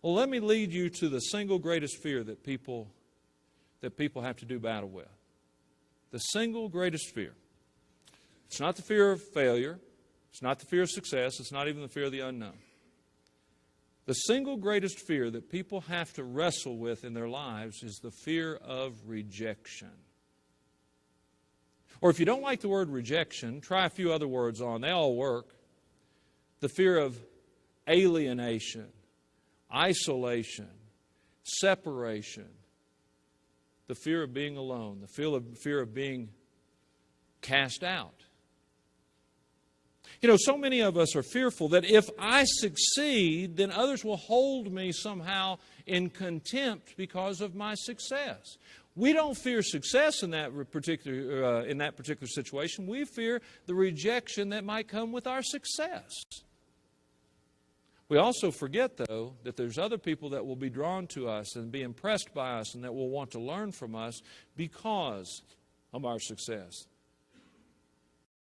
Well, let me lead you to the single greatest fear that people have to do battle with. The single greatest fear. It's not the fear of failure. It's not the fear of success. It's not even the fear of the unknown. The single greatest fear that people have to wrestle with in their lives is the fear of rejection. Or if you don't like the word rejection, try a few other words on. They all work. The fear of alienation, isolation, separation, the fear of being alone, the fear of being cast out. You know, so many of us are fearful that if I succeed, then others will hold me somehow in contempt because of my success. We don't fear success in that particular situation. We fear the rejection that might come with our success. We also forget, though, that there's other people that will be drawn to us and be impressed by us and that will want to learn from us because of our success.